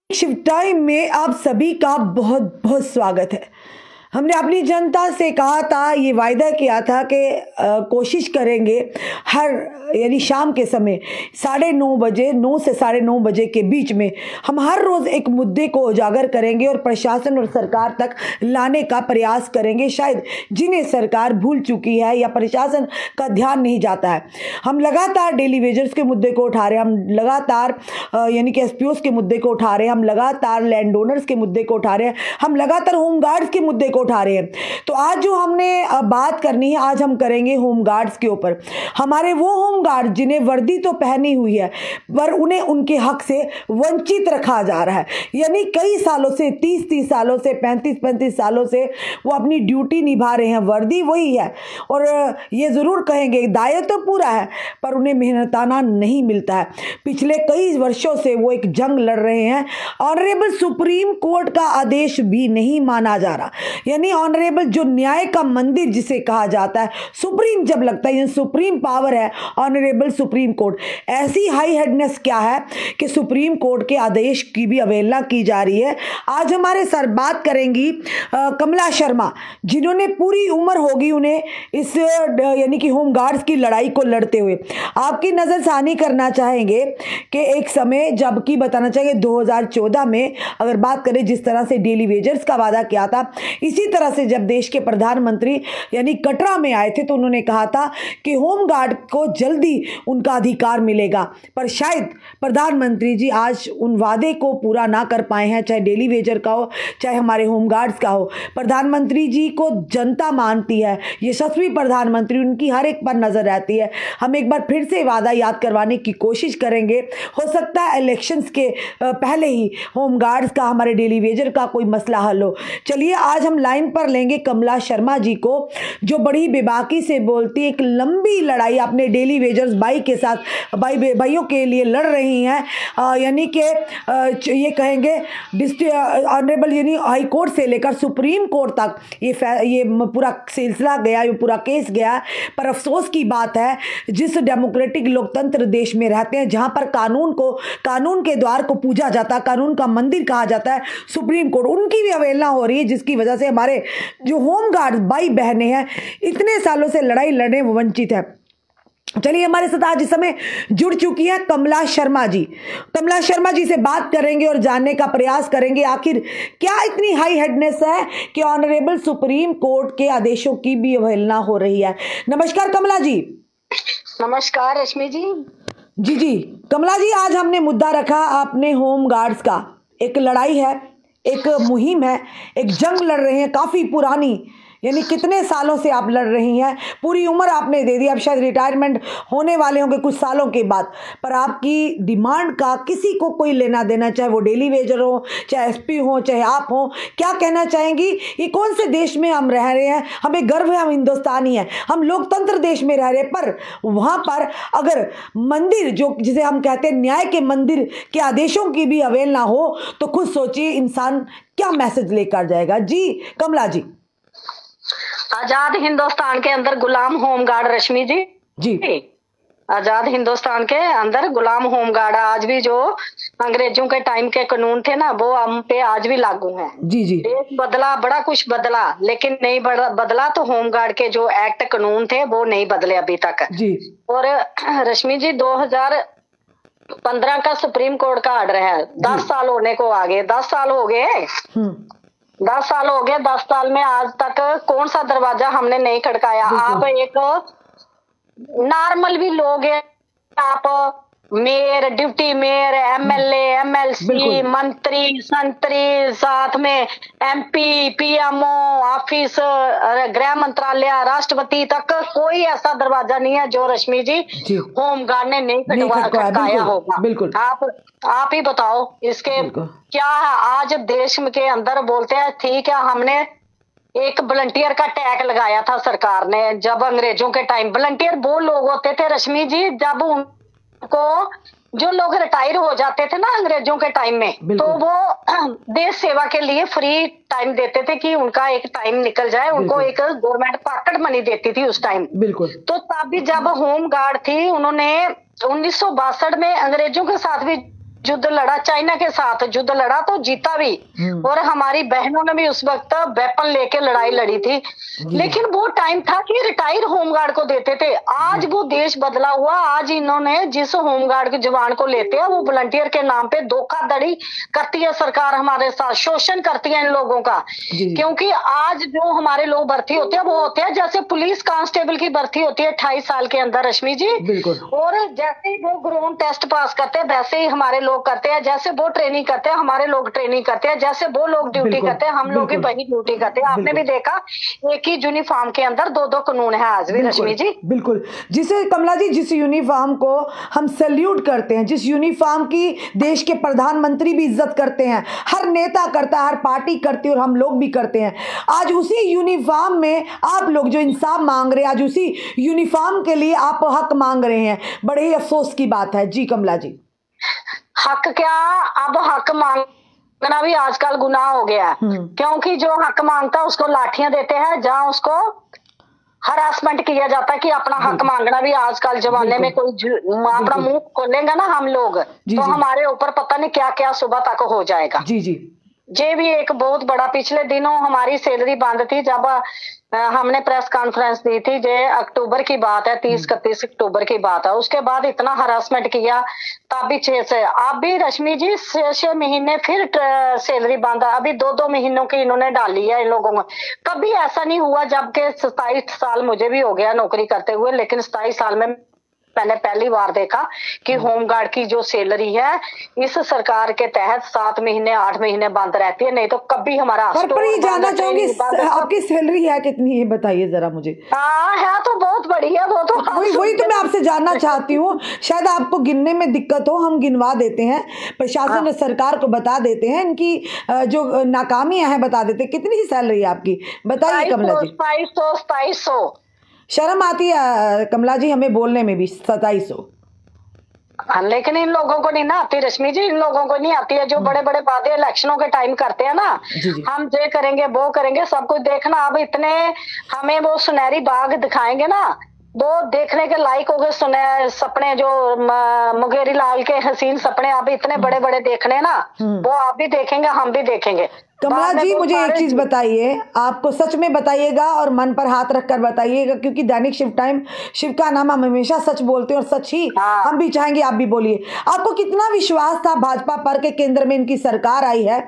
Shiv time में आप सभी का बहुत बहुत स्वागत है। हमने अपनी जनता से कहा था, ये वायदा किया था कि कोशिश करेंगे यानी शाम के समय 9:30 बजे 9 से 9:30 बजे के बीच में हम हर रोज़ एक मुद्दे को उजागर करेंगे और प्रशासन और सरकार तक लाने का प्रयास करेंगे। शायद जिन्हें सरकार भूल चुकी है या प्रशासन का ध्यान नहीं जाता है। हम लगातार डेली वेजर्स के मुद्दे को उठा रहे हैं, हम लगातार यानी कि एसपीओस के मुद्दे को उठा रहे हैं, हम लगातार लैंड ओनर्स के मुद्दे को उठा रहे हैं, हम लगातार होमगार्ड्स के मुद्दे को उठा रहे हैं। तो आज जो हमने बात करनी है, आज हम करेंगे होमगार्ड्स के ऊपर। हमारे वो होमगार्ड जिन्हें वर्दी तो पहनी हुई है पर उन्हें उनके हक से वंचित रखा जा रहा है। यानी कई सालों से 30 सालों से 35 सालों से वो अपनी ड्यूटी निभा रहे हैं, वर्दी वही है और ये जरूर कहेंगे दायित्व तो पूरा है पर उन्हें मेहनताना नहीं मिलता है। पिछले कई वर्षों से वो एक जंग लड़ रहे हैं। ऑनरेबल सुप्रीम कोर्ट का आदेश भी नहीं माना जा रहा। यानी ऑनरेबल जो न्याय का मंदिर जिसे कहा जाता है, सुप्रीम जब लगता है, ये सुप्रीम पावर है ऑनरेबल सुप्रीम कोर्ट। ऐसी हाई हेडनेस क्या है कि सुप्रीम कोर्ट के आदेश की भी अवहेलना की जा रही है। आज हमारे सर बात करेंगी कमला शर्मा, जिन्होंने पूरी उम्र होगी उन्हें इस यानी कि होमगार्ड्स की लड़ाई को लड़ते हुए। आपकी नजर सानी करना चाहेंगे कि एक समय जबकि बताना चाहेंगे 2014 में अगर बात करें जिस तरह से डेली वेजर्स का वादा किया था, इसी तरह से जब देश के प्रधानमंत्री यानी कटरा में आए थे तो उन्होंने कहा था कि होमगार्ड को जल्दी उनका अधिकार मिलेगा। पर शायद प्रधानमंत्री जी आज उन वादे को पूरा ना कर पाए हैं, चाहे डेली वेजर का हो चाहे हमारे होमगार्ड्स का हो। प्रधानमंत्री जी को जनता मानती है, यशस्वी प्रधानमंत्री, उनकी हर एक पर नजर रहती है। हम एक बार फिर से वादा याद करवाने की कोशिश करेंगे। हो सकता है इलेक्शंस के पहले ही होमगार्ड्स का, हमारे डेली वेजर का कोई मसला हल हो। चलिए आज हम लाइन पर लेंगे कमला शर्मा जी को, जो बड़ी बेबाकी से बोलती है। एक लंबी लड़ाई अपने डेली वेजर्स भाई के साथ, भाइयों के लिए लड़ रही हैं। यानी कि ये कहेंगे ऑनरेबल यानी हाई कोर्ट से लेकर सुप्रीम कोर्ट तक ये पूरा सिलसिला गया, ये पूरा केस गया। पर अफसोस की बात है, जिस डेमोक्रेटिक लोकतंत्र देश में रहते हैं, जहां पर कानून के द्वार को पूजा जाता है, कानून का मंदिर कहा जाता है सुप्रीम कोर्ट, उनकी भी अवहेलना हो रही है, जिसकी वजह से हमारे जो होमगार्ड भाई बहनें हैं इतने सालों से लड़ाई लड़ने वंचित है। चलिए हमारे साथ आज इस समय जुड़ चुकी है कमला शर्मा जी। कमला शर्मा जी से बात करेंगे और जानने का प्रयास करेंगे आखिर क्या इतनी हाई हेडनेस है कि ऑनरेबल सुप्रीम कोर्ट के आदेशों की भी अवहेलना हो रही है। नमस्कार कमला जी। नमस्कार रश्मि जी। जी कमला जी, आज हमने मुद्दा रखा अपने होमगार्ड्स का। एक लड़ाई है, एक मुहिम है, एक जंग लड़ रहे हैं काफी पुरानी, यानी कितने सालों से आप लड़ रही हैं, पूरी उम्र आपने दे दी। अब शायद रिटायरमेंट होने वाले होंगे कुछ सालों के बाद, पर आपकी डिमांड का किसी को कोई लेना देना, चाहे वो डेली वेजर हो, चाहे एसपी हो, चाहे आप हो। क्या कहना चाहेंगी, ये कौन से देश में हम रह रहे हैं? हमें गर्व है, हम हिंदुस्तानी हैं, हम लोकतंत्र देश में रह रहे हैं। पर वहाँ पर अगर मंदिर जो जिसे हम कहते हैं न्याय के मंदिर के आदेशों की भी अवहेलना हो तो खुद सोचिए इंसान क्या मैसेज लेकर जाएगा। जी कमला जी। आजाद हिंदुस्तान के अंदर गुलाम होमगार्ड रश्मि जी। आजाद हिंदुस्तान के अंदर गुलाम होमगार्ड आज भी जो अंग्रेजों के टाइम के कानून थे ना, वो हम पे आज भी लागू हैं। जी देश बदला, बड़ा कुछ बदला, लेकिन नहीं बदला तो होमगार्ड के जो एक्ट कानून थे वो नहीं बदले अभी तक जी। और रश्मि जी 2015 का सुप्रीम कोर्ट का ऑर्डर है, 10 साल होने को आ गए, 10 साल हो गए 10 साल हो गए। 10 साल में आज तक कौन सा दरवाजा हमने नहीं खड़काया। आप एक नॉर्मल भी लोग हैं, आप mayor, deputy mayor, MLA, MLC, मंत्री, संतरी, साथ में एमपी, पीएमओ ऑफिस, गृह मंत्रालय, राष्ट्रपति तक कोई ऐसा दरवाजा नहीं है जो रश्मि जी होमगार्ड ने नहीं खड़काया होगा। बिल्कुल आप ही बताओ इसके क्या है। आज देश के अंदर बोलते हैं ठीक है, हमने एक वॉलंटियर का टैग लगाया था सरकार ने जब अंग्रेजों के टाइम। वॉलंटियर वो लोग होते थे रश्मि जी, जब उनको जो लोग रिटायर हो जाते थे ना अंग्रेजों के टाइम में, तो वो देश सेवा के लिए फ्री टाइम देते थे कि उनका एक टाइम निकल जाए, उनको एक गवर्नमेंट पॉकेट मनी देती थी उस टाइम। बिल्कुल। तो तब भी जब होम गार्ड थी, उन्होंने 1962 में अंग्रेजों के साथ भी युद्ध लड़ा, चाइना के साथ युद्ध लड़ा तो जीता भी, और हमारी बहनों ने भी उस वक्त वेपन लेके लड़ाई लड़ी थी। लेकिन वो टाइम था कि रिटायर होमगार्ड को देते थे। आज वो देश बदला हुआ। आज इन्होंने जिस होमगार्ड के जवान को लेते हैं वो वॉलंटियर के नाम पे धोखाधड़ी करती है सरकार, हमारे साथ शोषण करती है इन लोगों का। क्योंकि आज जो हमारे लोग भर्ती होते हैं वो होते हैं जैसे पुलिस कांस्टेबल की भर्ती होती है 28 साल के अंदर, रश्मि जी, और जैसे ही वो ग्राउंड टेस्ट पास करते हैं वैसे ही हमारे लोग करते हैं, जैसे वो ट्रेनिंग करते हैं हमारे लोग ट्रेनिंग करते हैं, जैसे वो लोग ड्यूटी करते हैं हम लोग भी वही ड्यूटी करते हैं। आपने भी देखा एक ही यूनिफॉर्म के अंदर दो दो कानून है आज भी, रश्मि जी। बिल्कुल, जिसे कमला जी, जिस यूनिफॉर्म को हम सैल्यूट करते हैं, जिस यूनिफॉर्म की देश के प्रधानमंत्री भी इज्जत करते हैं, हर नेता करता है, हर पार्टी करती है और हम लोग भी करते हैं, आज उसी यूनिफॉर्म में आप लोग जो इंसाफ मांग रहे हैं, आज उसी यूनिफॉर्म के लिए आप हक मांग रहे हैं। बड़े ही अफसोस की बात है। जी कमला जी। हक क्या, अब हक मांगना भी आजकल गुनाह हो गया है, क्योंकि जो हक मांगता है उसको लाठियां देते हैं, जहां उसको हरासमेंट किया जाता है कि अपना हक मांगना भी आजकल जमाने में कोई अपना मुंह खोलेगा ना हम लोग तो हमारे ऊपर पता नहीं क्या क्या सुबह तक हो जाएगा। जी जी, ये भी एक बहुत बड़ा, पिछले दिनों हमारी सैलरी बंद थी जब हमने प्रेस कॉन्फ्रेंस दी थी, ये अक्टूबर की बात है, 30-31 अक्टूबर की बात है। उसके बाद इतना हरासमेंट किया, तब भी 6 से अब भी रश्मि जी 6 महीने फिर सैलरी बंद है। अभी 2-2 महीनों की इन्होंने डाली है इन लोगों को। कभी ऐसा नहीं हुआ, जबकि 27 साल मुझे भी हो गया नौकरी करते हुए, लेकिन 27 साल में मैंने पहली बार देखा कि होमगार्ड की जो सैलरी है इस सरकार के तहत 7 महीने 8 महीने बंद रहती है, नहीं तो कभी हमारा। पर ये जानना चाहूंगी आपकी सैलरी है कितनी है, बताइए जरा मुझे। हाँ है तो बहुत बड़ी है वो तो, वही तो मैं आपसे जानना चाहती हूँ। शायद आपको गिनने में दिक्कत हो, हम गिनवा देते हैं, प्रशासन और सरकार को बता देते हैं, इनकी जो नाकामियां हैं बता देते हैं। कितनी सैलरी है आपकी, बताइए कमला जी। 2700। शर्म आती है कमला जी हमें बोलने में भी, 2700। लेकिन इन लोगों को नहीं ना आती रश्मि जी, इन लोगों को नहीं आती है। जो बड़े बड़े वादे इलेक्शनों के टाइम करते हैं ना, हम ये करेंगे वो करेंगे, सब कुछ देखना। अब इतने हमें वो सुनहरी बाग दिखाएंगे ना, वो देखने के लायक हो गए सपने, जो मुंगेरी लाल के हसीन सपने आप इतने बड़े बड़े देखने ना, वो आप भी देखेंगे हम भी देखेंगे। कमला जी मुझे एक चीज बताइए, आपको सच में बताइएगा और मन पर हाथ रखकर बताइएगा, क्योंकि दैनिक शिव टाइम, शिव का नाम हम हमेशा सच बोलते हैं और सच ही हम भी चाहेंगे आप भी बोलिए। आपको कितना विश्वास था भाजपा पर के केंद्र में इनकी सरकार आई है,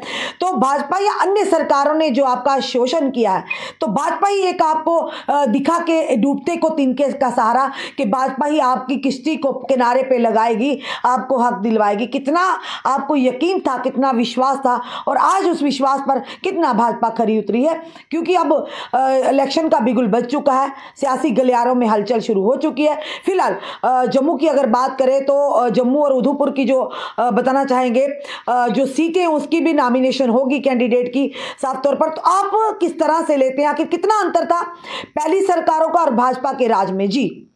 तो भाजपा या अन्य सरकारों ने जो आपका शोषण किया है, तो भाजपा ही एक आपको दिखा के डूबते को तिनके का सहारा कि भाजपा ही आपकी किश्ती को किनारे पे लगाएगी, आपको हक दिलवाएगी। कितना आपको यकीन था, कितना विश्वास था, और आज उस विश्वास पर कितना भाजपा खरी उतरी है, क्योंकि अब इलेक्शन का बिगुल बज चुका है, सियासी गलियारों में हलचल शुरू हो चुकी है। फिलहाल जम्मू की अगर बात करें तो जम्मू और उधमपुर की जो बताना चाहेंगे जो सीटें, उसकी भी नॉमिनेशन होगी कैंडिडेट की साफ तौर पर। तो आप किस तरह से लेते हैं, आखिर कितना अंतर था पहली सरकारों का और भाजपा के राज में? जी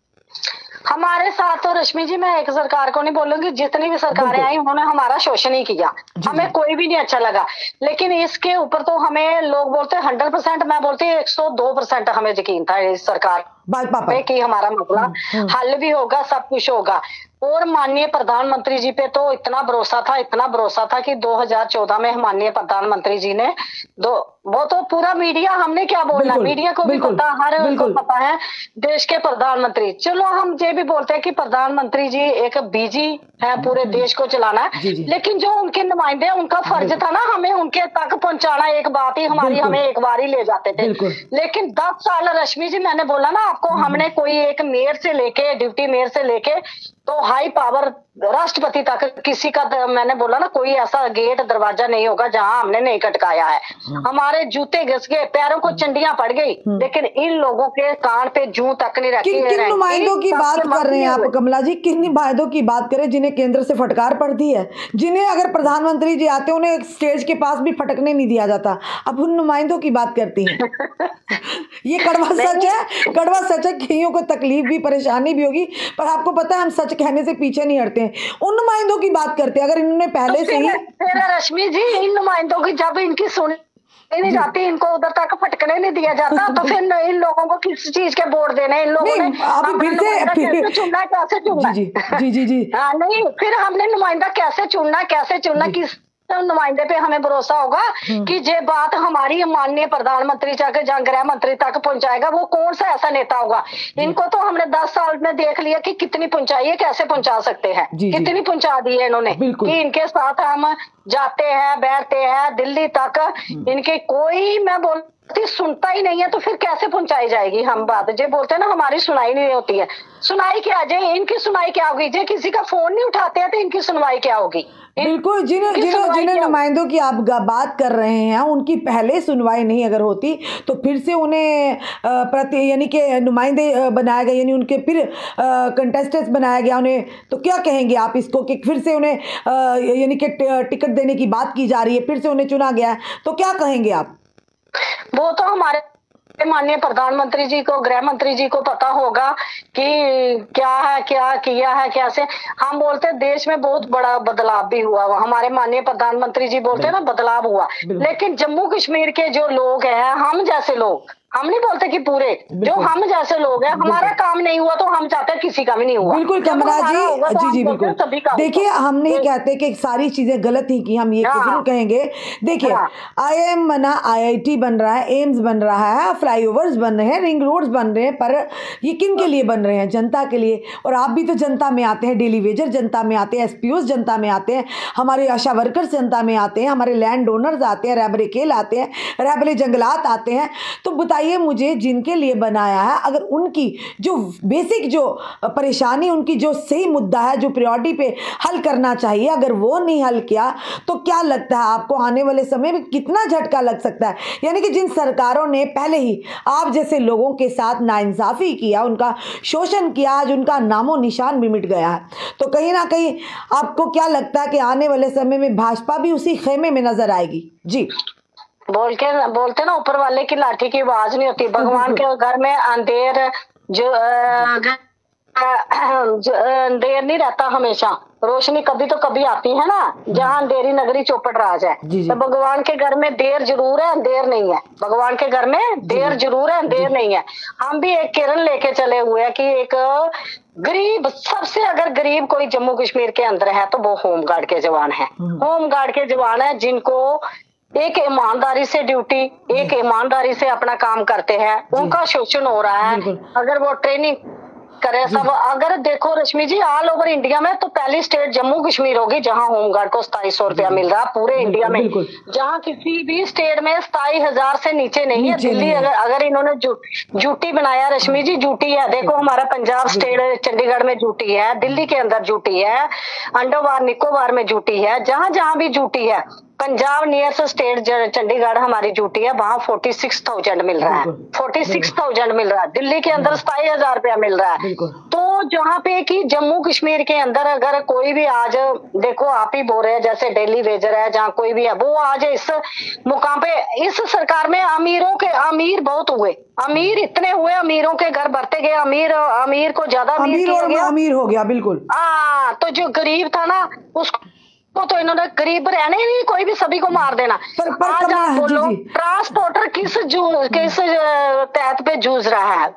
हमारे साथ तो रश्मि जी, मैं एक सरकार को नहीं बोलूंगी, जितनी भी सरकारें आई उन्होंने हमारा शोषण ही किया, हमें कोई भी नहीं अच्छा लगा। लेकिन इसके ऊपर तो हमें लोग बोलते हैं 100%, मैं बोलती हूँ 102% हमें यकीन था इस सरकार पे कि हमारा मसला हल भी होगा, सब कुछ होगा। और माननीय प्रधानमंत्री जी पे तो इतना भरोसा था कि 2014 में माननीय प्रधानमंत्री जी ने वो तो पूरा मीडिया, हमने क्या बोलना, मीडिया को भी पता, हर को पता है देश के प्रधानमंत्री। चलो हम ये भी बोलते हैं कि प्रधानमंत्री जी एक बिजी है, पूरे देश को चलाना है, लेकिन जो उनके नुमाइंदे उनका फर्ज था ना हमें उनके तक पहुंचाना, एक बात ही हमारी, हमें एक बार ही ले जाते थे। लेकिन 10 साल रश्मि जी, मैंने बोला ना आपको, हमने कोई एक मेयर से लेके, डिप्टी मेयर से लेके तो हाई पावर राष्ट्रपति तक किसी का, मैंने बोला ना, कोई ऐसा गेट दरवाजा नहीं होगा जहां हमने नहीं खटकाया है। हमारे जूते घिस गए, पैरों को चंडियां पड़ गई, लेकिन इन लोगों के कान पे जूं तक नहीं रखी। किन नुमाइंदों की बात कर रहे हैं आप कमला जी? किन नुमाइंदों की बात करें जिन्हें केंद्र से फटकार पड़ती है, जिन्हें अगर प्रधानमंत्री जी आते उन्हें स्टेज के पास भी फटकने नहीं दिया जाता, अब उन नुमाइंदों की बात करती हैं। ये कड़वा सच है, कड़वा सच है। कईयों को तकलीफ भी, परेशानी भी होगी, पर आपको पता है हम सच कहने से पीछे नहीं हटते हैं। उन नुमाइंदों की बात करते हैं, अगर इन्होंने पहले से ही। रश्मि जी, इन नुमाइंदों की जब इनकी सुन नहीं जाती, इनको उधर तक फटकने नहीं दिया जाता, तो फिर इन लोगों को किस चीज के वोट देने? इन लोगों ने कैसे चुनना है, कैसे चुनना? जी जी जी हाँ नहीं, फिर हमने नुमाइंदा कैसे चुनना, किस नुमाइंदे पे हमें भरोसा होगा कि ये बात हमारी माननीय प्रधानमंत्री जाके जहाँ गृह मंत्री तक पहुंचाएगा? वो कौन सा ऐसा नेता होगा? इनको तो हमने 10 साल में देख लिया कि कितनी पहुंचाई है, कैसे पहुंचा सकते हैं, कितनी पहुंचा दी है इन्होंने, कि इनके साथ हम जाते हैं, बैठते हैं दिल्ली तक, इनके कोई, मैं बोलती, सुनता ही नहीं है, तो फिर कैसे पहुंचाई जाएगी? हम बात जो बोलते हैं ना, हमारी सुनाई नहीं होती है, सुनाई क्या जाए? इनकी सुनाई क्या होगी? जो किसी का फोन नहीं उठाते हैं तो इनकी सुनवाई क्या होगी? बिल्कुल, जिन्हें नुमाइंदों की आप बात कर रहे हैं, उनकी पहले सुनवाई नहीं अगर होती तो फिर से उन्हें यानी कि नुमाइंदे बनाया गया, यानी उनके फिर कंटेस्टेंट्स बनाया गया उन्हें, तो क्या कहेंगे आप इसको कि फिर से उन्हें यानी कि टिकट देने की बात की जा रही है, फिर से उन्हें चुना गया है, तो क्या कहेंगे आप? वो तो हमारे माननीय प्रधानमंत्री जी को, गृह मंत्री जी को पता होगा कि क्या है, क्या किया है, कैसे। हम बोलते हैं देश में बहुत बड़ा बदलाव भी हुआ, हमारे माननीय प्रधानमंत्री जी बोलते हैं ना बदलाव हुआ, लेकिन जम्मू कश्मीर के जो लोग हैं, हम जैसे लोग, हम नहीं बोलते कि पूरे, जो हम जैसे लोग हैं, हमारा काम नहीं हुआ तो हम चाहते हैं किसी का भी नहीं हुआ। बिल्कुल कमला जी, जी बिल्कुल। देखिए, हम नहीं कहते कि सारी चीजें गलत ही की, हम ये जरूर कहेंगे। देखिए, IIM बना, IIT बन रहा है, एम्स बन रहा है, फ्लाईओवर्स बन रहे हैं, रिंग रोड्स बन रहे हैं, पर ये किन के लिए बन रहे हैं? जनता के लिए। और आप भी तो जनता में आते हैं, डेली वेजर जनता में आते हैं, SPOs जनता में आते हैं, हमारे आशा वर्कर्स जनता में आते हैं, हमारे लैंड डोनर्स आते हैं, रैबरे केल आते हैं, रैबरे जंगलात आते हैं। तो बताइए मुझे, जिनके लिए बनाया है, अगर उनकी जो बेसिक जो परेशानी, उनकी जो सही मुद्दा है, जो प्रायोरिटी पे हल करना चाहिए, अगर वो नहीं हल किया, तो क्या लगता है आपको आने वाले समय में कितना झटका लग सकता है? यानी कि जिन सरकारों ने पहले ही आप जैसे लोगों के साथ नाइंसाफी किया, उनका शोषण किया, आज उनका नामो निशान भी मिट गया है। तो कहीं ना कहीं आपको क्या लगता है कि आने वाले समय में भाजपा भी उसी खेमे में नजर आएगी? जी, बोलते ना, ऊपर वाले की लाठी की आवाज नहीं होती। भगवान के घर में अंधेर अंधेर नहीं रहता, हमेशा रोशनी कभी तो कभी आती है ना। जहाँ अंधेरी नगरी चौपट राज है, तो भगवान के घर में देर जरूर है, अंधेर नहीं है। भगवान के घर में देर जरूर है, अंधेर नहीं है। हम भी एक किरण लेके चले हुए हैं कि एक गरीब, सबसे अगर गरीब कोई जम्मू कश्मीर के अंदर है तो वो होमगार्ड के जवान है। होमगार्ड के जवान है जिनको एक ईमानदारी से ड्यूटी, एक ईमानदारी से अपना काम करते हैं, उनका शोषण हो रहा है। अगर वो ट्रेनिंग करे सब, अगर देखो रश्मि जी, ऑल ओवर इंडिया में तो पहली स्टेट जम्मू कश्मीर होगी जहां होमगार्ड को 2700 रुपया मिल रहा है पूरे इंडिया में। जहां किसी भी स्टेट में 27,000 से नीचे नहीं है। दिल्ली अगर इन्होंने ड्यूटी बनाया, रश्मि जी ड्यूटी है, देखो हमारा पंजाब स्टेट चंडीगढ़ में ड्यूटी है, दिल्ली के अंदर ड्यूटी है, अंडोवार निकोबार में ड्यूटी है, जहां जहां भी ड्यूटी है। पंजाब नियरेस्ट स्टेट चंडीगढ़ हमारी ड्यूटी है, वहां 46,000 मिल रहा है, 46,000 मिल रहा है। दिल्ली के अंदर 27,000 रुपया मिल रहा है। तो जहाँ पे कि जम्मू कश्मीर के अंदर अगर कोई भी आज, देखो आप ही बोल रहे हैं जैसे डेली वेजर है, जहाँ कोई भी है, वो आज इस मुकाम पे, इस सरकार में अमीर बहुत हुए, अमीर इतने हुए, अमीरों के घर भरते गए, अमीर को ज्यादा अमीर हो गया। बिल्कुल। तो जो गरीब था ना, उसको तो इन्होंने गरीब रहने नहीं, कोई भी सभी को मार देना। आज आप बोलो, ट्रांसपोर्टर किस तहत पे जूझ रहा है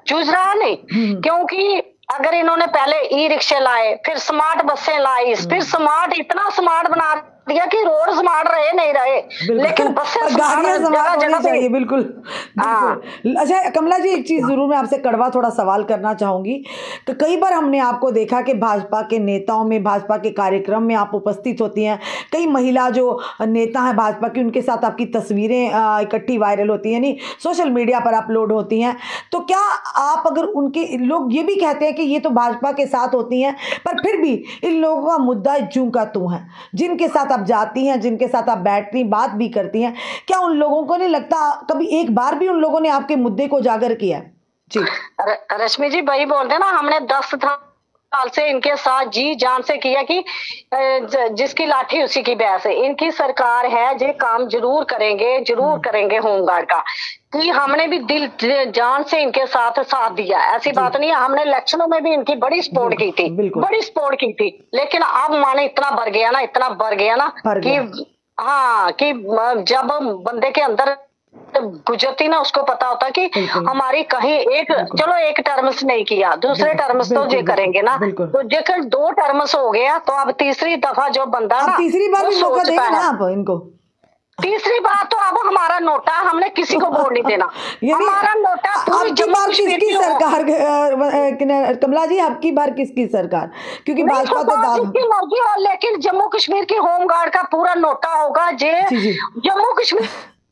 नहीं, क्योंकि अगर इन्होंने पहले ई-रिक्शे लाए, फिर स्मार्ट बसें लाई, फिर इतना स्मार्ट बना दिया कि रोड स्मार्ट रहे नहीं रहे, लेकिन बसें जगह चाहिए। बिल्कुल। अच्छा कमला जी, एक चीज जरूर मैं आपसे कड़वा थोड़ा सवाल करना चाहूंगी कि कई बार हमने आपको देखा कि भाजपा के नेताओं में, भाजपा के कार्यक्रम में आप उपस्थित होती हैं, कई महिला जो नेता हैं भाजपा की, उनके साथ आपकी तस्वीरें इकट्ठी वायरल होती हैं, यानी सोशल मीडिया पर अपलोड होती हैं। तो क्या आप, अगर उनके लोग ये भी कहते हैं कि ये तो भाजपा के साथ होती हैं, पर फिर भी इन लोगों का मुद्दा जूं का तू है, जिनके साथ जाती हैं, जिनके साथ आप बैठती, बात भी करती हैं, क्या उन लोगों को नहीं लगता कभी एक बार भी उन लोगों ने आपके मुद्दे को उजागर किया? जी रश्मि जी, वही बोलते हैं ना, हमने 10 साल से इनके साथ जी जान से किया कि जिसकी लाठी उसी की भैंस है। इनकी सरकार है, जो काम जरूर करेंगे होमगार्ड का, कि हमने भी दिल जान से इनके साथ दिया। ऐसी बात नहीं है, हमने इलेक्शनों में भी इनकी बड़ी सपोर्ट की थी, लेकिन अब माने इतना बढ़ गया ना कि जब बंदे के अंदर गुजरती ना, उसको पता होता कि हमारी कहीं एक, चलो एक टर्म्स नहीं किया, दूसरे टर्म्स तो ये करेंगे ना, तो जेकर 2 टर्म्स हो गया तो अब तीसरी दफा जो बंदा ना, तीसरी बार भी मौका देंगे ना आप इनको। तीसरी बात तो अब हमारा नोटा हमने किसी को वोट नहीं देना। हमारा नोटा पूरी जम्मू कश्मीर की सरकार, कमला जी आपकी बार किसकी सरकार, क्योंकि भाजपा तो जिसकी मर्जी हो, लेकिन जम्मू कश्मीर की होमगार्ड का पूरा नोटा होगा। जम्मू कश्मीर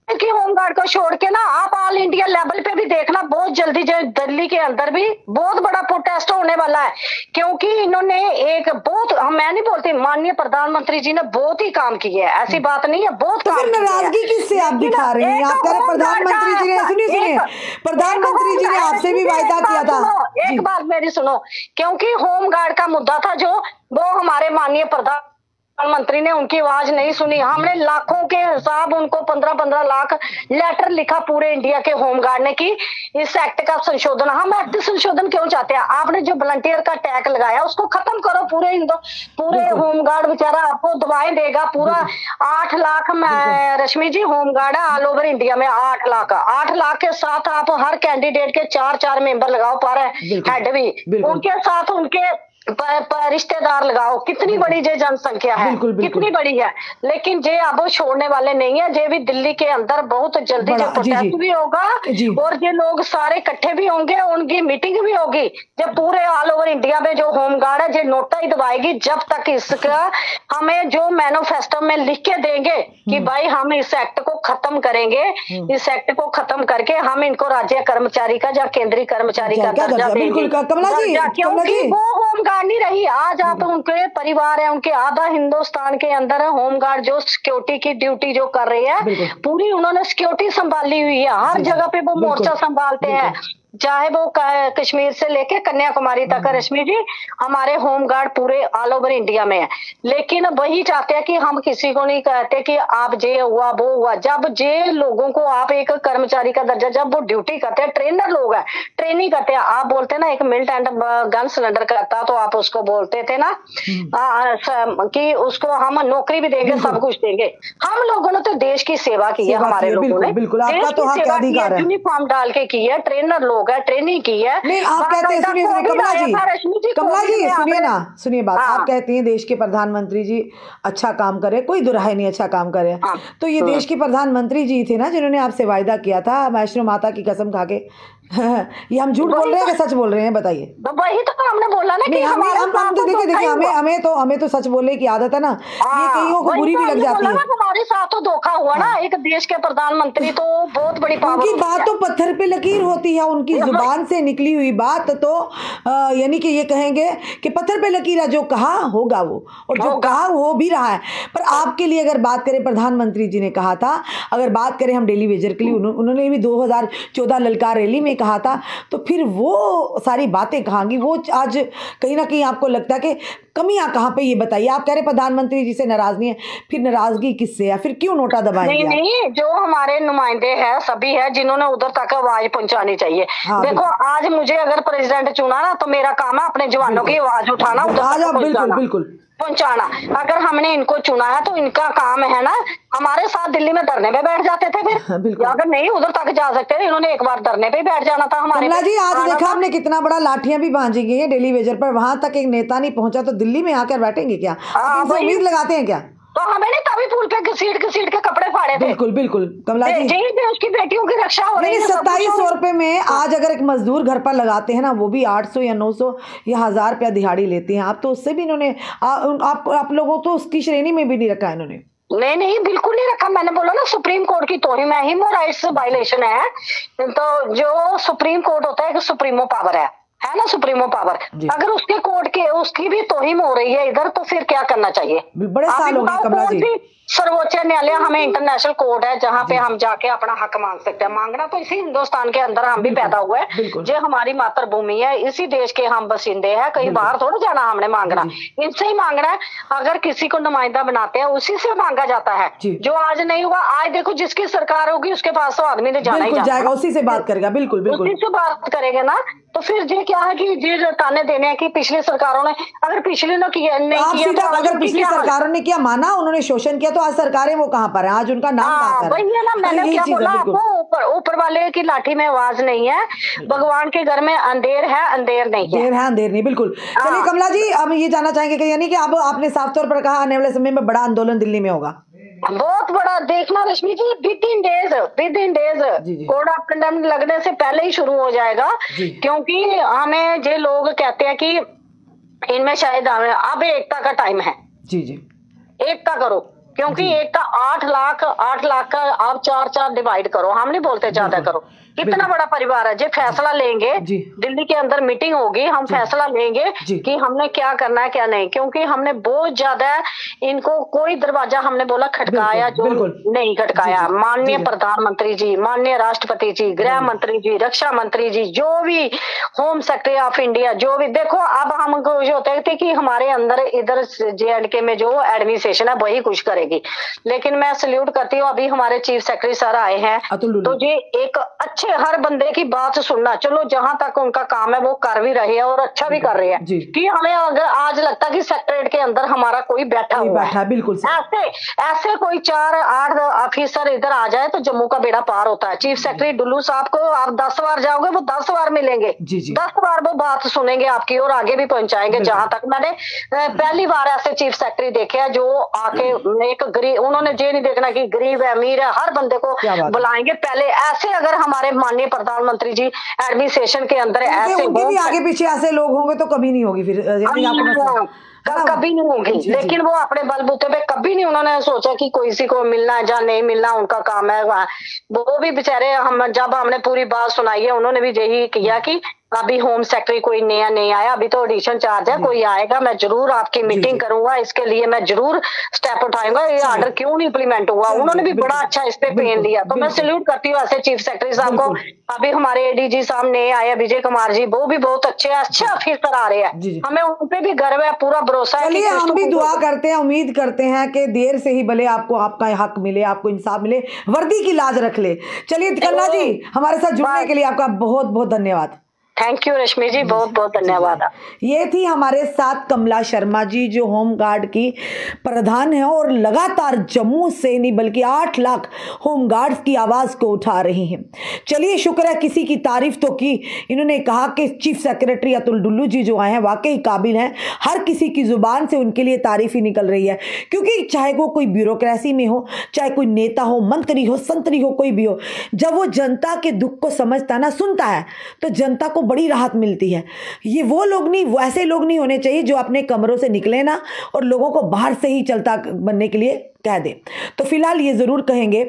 की होमगार्ड को छोड़ के ना आप ऑल इंडिया लेवल पे भी देखना, बहुत जल्दी दिल्ली के अंदर भी बहुत बड़ा प्रोटेस्ट होने वाला है, क्योंकि इन्होंने एक बहुत, मैं नहीं बोलती, माननीय प्रधानमंत्री जी ने बहुत ही काम किया है, ऐसी बात नहीं है, बहुत तो फिर नाराजगी किससे आप दिखा रहे हैं? आप कह रहे प्रधानमंत्री जी ने, सुनिए प्रधानमंत्री जी ने आपसे भी वायदा किया था। एक बात मेरी सुनो, क्योंकि होमगार्ड का मुद्दा था जो, वो हमारे माननीय प्रधानमंत्री ने उनकी आवाज नहीं सुनी। हमने लाखों के हिसाब उनको 15-15 लाख लेटर लिखा पूरे इंडिया के होमगार्ड ने कि इस एक्ट का संशोधन, हम एक्ट संशोधन क्यों चाहते हैं? आपने जो वॉलंटियर का टैग लगाया उसको खत्म करो। पूरे होमगार्ड बेचारा आपको दवाएं देगा। पूरा 8 लाख में रश्मि जी होमगार्ड है ऑल ओवर इंडिया में, 8 लाख के साथ आप हर कैंडिडेट के 4-4 मेंबर लगाओ, पर हेड भी उनके साथ उनके रिश्तेदार लगाओ। कितनी बड़ी जे जनसंख्या है, कितनी बड़ी है, लेकिन जे अब छोड़ने वाले नहीं है। जे भी दिल्ली के अंदर बहुत जल्दी जो प्रोटेस्ट भी होगा और जे लोग सारे इकट्ठे भी होंगे, उनकी मीटिंग भी होगी। जब पूरे ऑल ओवर इंडिया में जो होमगार्ड है जे नोटा ही दबाएगी, जब तक इसका हमें जो मैनिफेस्टो में लिख के देंगे कि भाई हम इस एक्ट को खत्म करेंगे, इस एक्ट को खत्म करके हम इनको राज्य कर्मचारी का या केंद्रीय कर्मचारी का दर्जा देंगे, क्योंकि वो होमगार्ड नहीं रही। आज आप उनके परिवार है, उनके आधा हिंदुस्तान के अंदर है होमगार्ड जो सिक्योरिटी की ड्यूटी जो कर रही है, पूरी उन्होंने सिक्योरिटी संभाली हुई है। हर जगह पे वो मोर्चा संभालते हैं, चाहे वो कश्मीर से लेके कन्याकुमारी तक। रश्मि जी हमारे होमगार्ड पूरे ऑल ओवर इंडिया में है, लेकिन वही चाहते हैं कि हम किसी को नहीं कहते कि आप जे हुआ वो हुआ। जब जे लोगों को आप एक कर्मचारी का दर्जा, जब वो ड्यूटी करते हैं, ट्रेनर लोग हैं, ट्रेनिंग करते हैं। आप बोलते हैं ना एक मिल्ट एंड गन सिलेंडर करता, तो आप उसको बोलते थे ना कि उसको हम नौकरी भी देंगे, सब कुछ देंगे। हम लोगों ने तो देश की सेवा की है, हमारे लोगों ने यूनिफॉर्म डाल के की है, ट्रेनर लोग है, ट्रेनिंग की है। नहीं आप कहते हैं, सुनिए कमला जी सुनिए ना, सुनिए बात। आप कहते हैं देश के प्रधानमंत्री जी अच्छा काम करे, कोई दुराई नहीं, अच्छा काम करे। तो ये देश के प्रधानमंत्री जी थे ना जिन्होंने आपसे वायदा किया था वैष्णो माता की कसम खा के। ये हम झूठ बोल रहे हैं कि सच बोल रहे हैं, बताइए। वही तो हमने बोला ना कि हम तो देखिए हमें तो सच बोलने की आदत है ना, ये कईयों को बुरी भी लग जाती है। हमारे साथ तो धोखा हुआ ना, एक देश के प्रधानमंत्री तो बहुत बड़ी पावर, उनकी बात तो पत्थर पे लकीर होती है, उनकी जुबान से निकली हुई बात तो यानी कि ये कहेंगे कि पत्थर पे लकीर है, जो कहा होगा वो, और जो कहा हो भी रहा है। पर आपके लिए अगर बात करें, प्रधानमंत्री जी ने कहा था, अगर बात करें हम डेली वेजर के लिए, उन्होंने भी 2014 ललकार रैली में कहा था, तो फिर वो सारी बातें कहांगी। वो आज कहीं ना कहीं आपको लगता है कि कमियां कहाँ पे, ये बताइए। आप कह रहे प्रधानमंत्री जी से नाराज नहीं है, फिर नाराजगी किससे है? फिर क्यों नोटा दबाएंगे? नहीं, जो हमारे नुमाइंदे हैं सभी है जिन्होंने उधर तक आवाज पहुंचानी चाहिए। देखो आज मुझे अगर प्रेसिडेंट चुना ना, तो मेरा काम है अपने जवानों की आवाज उठाना, उधर बिल्कुल पहुंचाना। अगर हमने इनको चुना है तो इनका काम है ना, हमारे साथ दिल्ली में धरने पे बैठ जाते थे, फिर अगर नहीं उधर तक जा सकते, इन्होंने एक बार धरने पे बैठ जाना था हमारे। कमला जी आज देखा आपने कितना बड़ा लाठियां भी बांधी गई है डेली वेजर पर, वहां तक एक नेता नहीं पहुंचा, तो दिल्ली में आकर बैठेंगे क्या? उम्मीद लगाते हैं क्या? तो हमें नहीं तभी पुल पे घसीट के कपड़े फाड़े थे। बिल्कुल कमला जी, देश की बेटियों की रक्षा हो रही है। 2700 रुपए में आज अगर एक मजदूर घर पर लगाते हैं ना, वो भी 800 या 900 या 1000 रुपया दिहाड़ी लेते हैं। आप तो उससे भी इन्होंने आप लोगों तो उसकी श्रेणी में भी नहीं रखा इन्होंने। नहीं बिल्कुल नहीं रखा। मैंने बोला ना सुप्रीम कोर्ट की तोहिन है, ह्यूमन राइट्स वायलेशन है। तो जो सुप्रीम कोर्ट होता है एक सुप्रीमो पावर है ना, सुप्रीमो पावर। अगर उसके कोर्ट के उसकी भी तोहिम हो रही है इधर, तो फिर क्या करना चाहिए? बड़े साल हो गए कमला जी। सर्वोच्च न्यायालय हमें इंटरनेशनल कोर्ट है जहाँ पे हम जाके अपना हक मांग सकते हैं। मांगना तो इसी हिंदुस्तान के अंदर हम भी पैदा हुए हैं, जो हमारी मातृभूमि है, इसी देश के हम बसिंदे हैं, कहीं बाहर थोड़ा जाना हमने मांगना, इनसे ही मांगना है। अगर किसी को नुमाइंदा बनाते हैं उसी से मांगा जाता है, जो आज नहीं हुआ। आज देखो जिसकी सरकार होगी उसके पास तो आदमी ने जाना ही जाएगा, उसी से बात करेगा। बिल्कुल उसी से बात करेंगे ना। तो फिर ये क्या है कि ये जो ताने देने हैं कि पिछली सरकारों ने, अगर पिछली ने किया नहीं किया तो अगर पिछली सरकारों ने किया, माना उन्होंने शोषण किया, तो आज सरकारें वो कहाँ पर है, आज उनका नाम कहाँ पर है? वही है ना, मैंने क्या बोला आपको, ऊपर वाले की लाठी में आवाज नहीं है, भगवान के घर में अंधेर है, अंधेर नहीं है, देर है अंधेर नहीं, बिल्कुल। चलिए कमला जी, हम ये जानना चाहेंगे कि यानी कि अब आपने साफ तौर पर कहा आने वाले समय में बड़ा आंदोलन दिल्ली में होगा, बहुत बड़ा, देखना Rashmi ji, within days code of conduct लगने से पहले ही शुरू हो जाएगा, क्योंकि हमें जो लोग कहते हैं कि इनमें शायद हमें अब एकता का टाइम है। जी, एकता करो, क्योंकि एक का 8 लाख का आप 4 डिवाइड करो, हम नहीं बोलते ज्यादा करो, कितना बड़ा परिवार है। जो फैसला लेंगे, दिल्ली के अंदर मीटिंग होगी, हम फैसला लेंगे कि हमने क्या करना है क्या नहीं, क्योंकि हमने बहुत ज्यादा इनको कोई दरवाजा हमने बोला खटकाया जो नहीं खटकाया। माननीय प्रधानमंत्री जी, माननीय राष्ट्रपति जी, गृह मंत्री जी, रक्षा मंत्री जी, जो भी होम सेक्रेटरी ऑफ इंडिया, जो भी, देखो अब हमको होते थे कि हमारे अंदर इधर JNK में जो एडमिनिस्ट्रेशन है वही कुछ करेगी, लेकिन मैं सल्यूट करती हूँ, अभी हमारे चीफ सेक्रेटरी सर आए हैं, तो ये एक अच्छे हर बंदे की बात सुनना, चलो जहां तक उनका काम है वो कर भी रहे हैं और अच्छा भी कर रहे हैं, कि हमें अगर आज लगता है कि सेक्रेटरीट के अंदर हमारा कोई बैठा हुआ है, बिल्कुल ऐसे कोई 4-8 ऑफिसर इधर आ जाए तो जम्मू का बेड़ा पार होता है। चीफ सेक्रेटरी डुल्लू साहब को आप 10 बार जाओगे वो 10 बार मिलेंगे, 10 बार वो बात सुनेंगे आपकी और आगे भी पहुंचाएंगे। जहां तक मैंने पहली बार ऐसे चीफ सेक्रेटरी देखे हैं जो आके एक गरीब, उन्होंने ये नहीं देखना कि गरीब है अमीर है, हर बंदे को बुलाएंगे पहले। ऐसे अगर हमारे माननीय प्रधानमंत्री जी एडमिनिस्ट्रेशन के अंदर ऐसे भी आगे पीछे ऐसे लोग होंगे तो कभी नहीं होगी फिर, कभी नहीं होगी। लेकिन वो अपने बलबूते पे कभी नहीं उन्होंने सोचा कि कोई सी को मिलना है या नहीं मिलना, उनका काम है। वो भी बेचारे, हम जब हमने पूरी बात सुनाई है उन्होंने भी यही किया कि अभी होम सेक्रेटरी कोई नया नहीं आया, अभी तो ऑडिशन चार्ज है, कोई आएगा मैं जरूर आपकी मीटिंग करूंगा, इसके लिए मैं जरूर स्टेप उठाऊंगा, ये ऑर्डर क्यों नहीं इम्प्लीमेंट हुआ। उन्होंने भी बड़ा अच्छा इस पे पेन लिया, तो मैं सैल्यूट करती हूँ ऐसे चीफ सेक्रेटरी साहब को। अभी हमारे ADG साहब नए आए विजय कुमार जी, वो भी बहुत अच्छे ऑफिसर आ रहे हैं, हमें उन पे भी गर्व है, पूरा भरोसा है। चलिए हम भी दुआ करते हैं, उम्मीद करते हैं कि देर से ही भले आपको आपका हक मिले, आपको इंसाफ मिले, वर्दी की लाज रख ले। चलिए कन्ना जी, हमारे साथ जुड़ने के लिए आपका बहुत बहुत धन्यवाद। थैंक यू रश्मि जी, बहुत बहुत धन्यवाद। ये थी हमारे साथ कमला शर्मा जी, जो होम गार्ड की प्रधान है और लगातार जम्मू से नहीं बल्कि 8 लाख होम गार्ड्स की आवाज को उठा रही हैं। चलिए शुक्र है किसी की तारीफ तो की। इन्होंने कहा कि चीफ सेक्रेटरी अतुल डुल्लू जी जो आए हैं वाकई काबिल हैं, हर किसी की जुबान से उनके लिए तारीफ ही निकल रही है, क्योंकि चाहे वो कोई ब्यूरोक्रेसी में हो, चाहे कोई नेता हो, मंत्री हो, संतरी हो, कोई भी हो, जब वो जनता के दुख को समझता ना, सुनता है, तो जनता को बड़ी राहत मिलती है। ये वो लोग नहीं, वो ऐसे लोग नहीं होने चाहिए जो अपने कमरों से निकले ना और लोगों को बाहर से ही चलता बनने के लिए कह दे। तो फिलहाल ये ज़रूर कहेंगे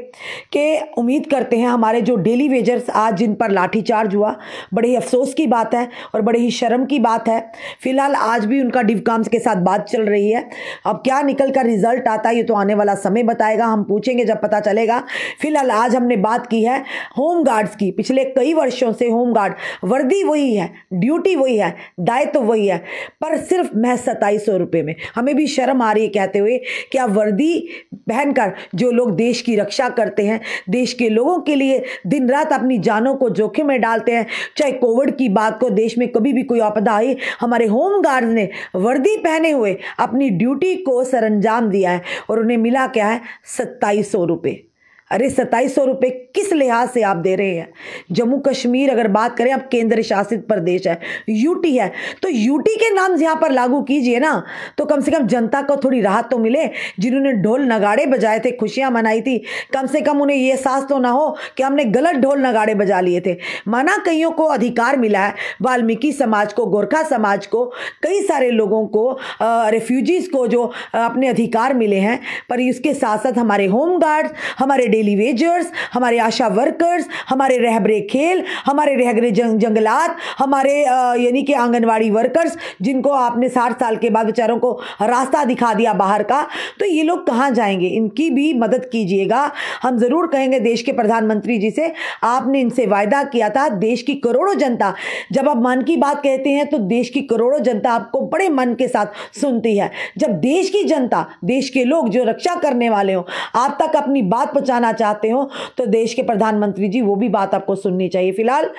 कि उम्मीद करते हैं हमारे जो डेली वेजर्स आज जिन पर लाठीचार्ज हुआ, बड़े ही अफसोस की बात है और बड़े ही शर्म की बात है। फिलहाल आज भी उनका डिवकाम्स के साथ बात चल रही है। अब क्या निकल कर रिजल्ट आता है ये तो आने वाला समय बताएगा, हम पूछेंगे जब पता चलेगा। फिलहाल आज हमने बात की है होम गार्ड्स की। पिछले कई वर्षों से होम गार्ड वर्दी वही है, ड्यूटी वही है, दायित्व वही है, पर सिर्फ महज 2700 रुपये में। हमें भी शर्म आ रही है कहते हुए कि आप वर्दी पहनकर जो लोग देश की रक्षा करते हैं, देश के लोगों के लिए दिन रात अपनी जानों को जोखिम में डालते हैं, चाहे कोविड की बात को, देश में कभी भी कोई आपदा आई, हमारे होम गार्ड ने वर्दी पहने हुए अपनी ड्यूटी को सरअंजाम दिया है और उन्हें मिला क्या है, 2700 रुपये। अरे 2700 रुपये किस लिहाज से आप दे रहे हैं? जम्मू कश्मीर अगर बात करें, अब केंद्र शासित प्रदेश है, यूटी है, तो यूटी के नाम यहाँ पर लागू कीजिए ना, तो कम से कम जनता को थोड़ी राहत तो मिले। जिन्होंने ढोल नगाड़े बजाए थे, खुशियाँ मनाई थी, कम से कम उन्हें ये एहसास तो ना हो कि हमने गलत ढोल नगाड़े बजा लिए थे। माना कईयों को अधिकार मिला है, वाल्मीकि समाज को, गोरखा समाज को, कई सारे लोगों को, रेफ्यूजीज़ को जो अपने अधिकार मिले हैं, पर इसके साथ साथ हमारे होम गार्ड्स, हमारे डेली वेजर्स, हमारे आशा वर्कर्स, हमारे रहबरे खेल, हमारे रहबरे जंगलात, हमारे यानी कि आंगनवाड़ी वर्कर्स, जिनको आपने 60 साल के बाद बेचारों को रास्ता दिखा दिया बाहर का, तो ये लोग कहाँ जाएंगे? इनकी भी मदद कीजिएगा। हम ज़रूर कहेंगे देश के प्रधानमंत्री जी से, आपने इनसे वायदा किया था, देश की करोड़ों जनता, जब आप मन की बात कहते हैं तो देश की करोड़ों जनता आपको बड़े मन के साथ सुनती है। जब देश की जनता, देश के लोग जो रक्षा करने वाले हो, आप तक अपनी बात पहुंचाना चाहते हो, तो देश के प्रधानमंत्री जी वो भी बात आपको सुननी चाहिए। फिलहाल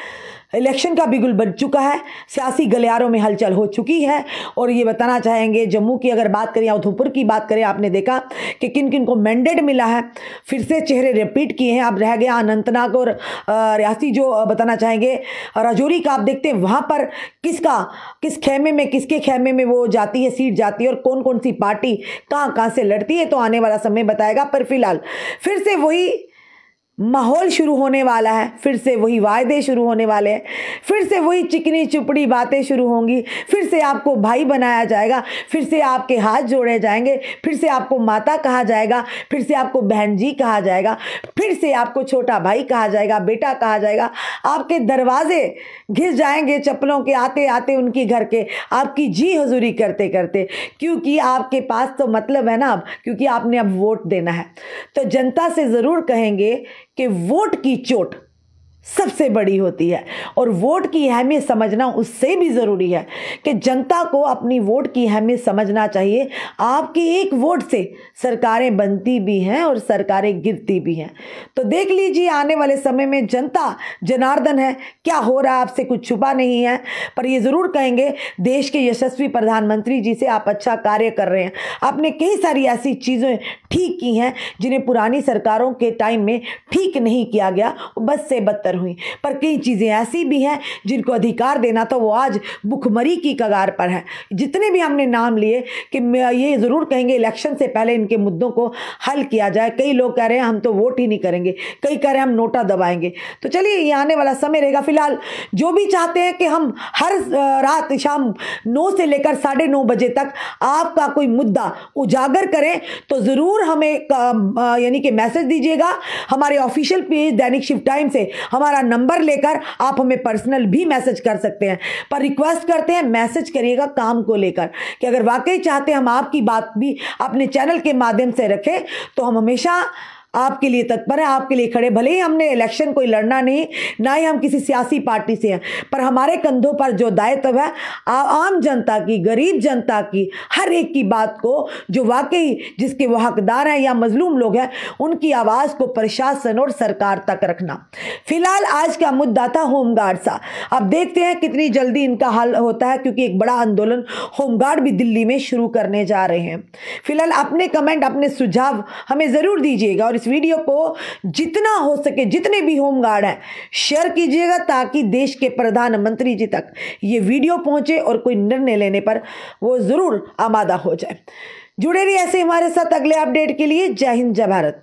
इलेक्शन का बिगुल बज चुका है, सियासी गलियारों में हलचल हो चुकी है। और ये बताना चाहेंगे जम्मू की अगर बात करें या उधमपुर की बात करें, आपने देखा कि किन किन को मैंडेट मिला है, फिर से चेहरे रिपीट किए हैं। अब रह गया अनंतनाग और रियासी, जो बताना चाहेंगे राजौरी का। आप देखते हैं वहाँ पर किस खेमे में, किसके खेमे में वो जाती है, सीट जाती है और कौन कौन सी पार्टी कहाँ कहाँ से लड़ती है, तो आने वाला समय बताएगा। पर फिलहाल फिर से वही माहौल शुरू होने वाला है, फिर से वही वायदे शुरू होने वाले हैं, फिर से वही चिकनी चुपड़ी बातें शुरू होंगी, फिर से आपको भाई बनाया जाएगा, फिर से आपके हाथ जोड़े जाएंगे, फिर से आपको माता कहा जाएगा, फिर से आपको बहन जी कहा जाएगा, फिर से आपको छोटा भाई कहा जाएगा, बेटा कहा जाएगा। आपके दरवाजे घिस जाएंगे चप्पलों के आते आते उनके घर के, आपकी जी हजूरी करते करते, क्योंकि आपके पास तो मतलब है ना अब, क्योंकि आपने अब वोट देना है। तो जनता से ज़रूर कहेंगे कि वोट की चोट सबसे बड़ी होती है और वोट की अहमियत समझना उससे भी ज़रूरी है कि जनता को अपनी वोट की अहमियत समझना चाहिए। आपकी एक वोट से सरकारें बनती भी हैं और सरकारें गिरती भी हैं। तो देख लीजिए आने वाले समय में जनता जनार्दन है, क्या हो रहा है आपसे कुछ छुपा नहीं है। पर ये ज़रूर कहेंगे देश के यशस्वी प्रधानमंत्री जी से आप अच्छा कार्य कर रहे हैं, आपने कई सारी ऐसी चीज़ें ठीक की हैं जिन्हें पुरानी सरकारों के टाइम में ठीक नहीं किया गया, बस से बदतर हुई। पर कई चीज़ें ऐसी भी हैं जिनको अधिकार देना तो वो आज भुखमरी की कगार पर है। जितने भी हमने नाम लिए कि ये ज़रूर कहेंगे इलेक्शन से पहले इनके मुद्दों को हल किया जाए। कई लोग कह रहे हैं हम तो वोट ही नहीं करेंगे, कई कह रहे हैं हम नोटा दबाएंगे। तो चलिए ये आने वाला समय रहेगा। फिलहाल जो भी चाहते हैं कि हम हर रात शाम 9 से लेकर 9:30 बजे तक आपका कोई मुद्दा उजागर करें, तो ज़रूर हमें यानी कि मैसेज दीजिएगा। हमारे ऑफिशियल पेज दैनिक शिव टाइम से हमारा नंबर लेकर आप हमें पर्सनल भी मैसेज कर सकते हैं। पर रिक्वेस्ट करते हैं मैसेज करिएगा काम को लेकर, कि अगर वाकई चाहते हैं हम आपकी बात भी अपने चैनल के माध्यम से रखें तो हम हमेशा आपके लिए तत्पर है, आपके लिए खड़े। भले ही हमने इलेक्शन कोई लड़ना नहीं, ना ही हम किसी सियासी पार्टी से हैं, पर हमारे कंधों पर जो दायित्व है आम जनता की, गरीब जनता की, हर एक की बात को, जो वाकई जिसके वो हकदार हैं या मजलूम लोग हैं, उनकी आवाज़ को प्रशासन और सरकार तक रखना। फिलहाल आज का मुद्दा था होमगार्ड सा। अब देखते हैं कितनी जल्दी इनका हल होता है, क्योंकि एक बड़ा आंदोलन होमगार्ड भी दिल्ली में शुरू करने जा रहे हैं। फिलहाल अपने कमेंट, अपने सुझाव हमें ज़रूर दीजिएगा और इस वीडियो को जितना हो सके, जितने भी होमगार्ड हैं, शेयर कीजिएगा ताकि देश के प्रधानमंत्री जी तक ये वीडियो पहुंचे और कोई निर्णय लेने पर वो जरूर आमादा हो जाए। जुड़े रहिए ऐसे हमारे साथ अगले अपडेट के लिए। जय हिंद, जय भारत।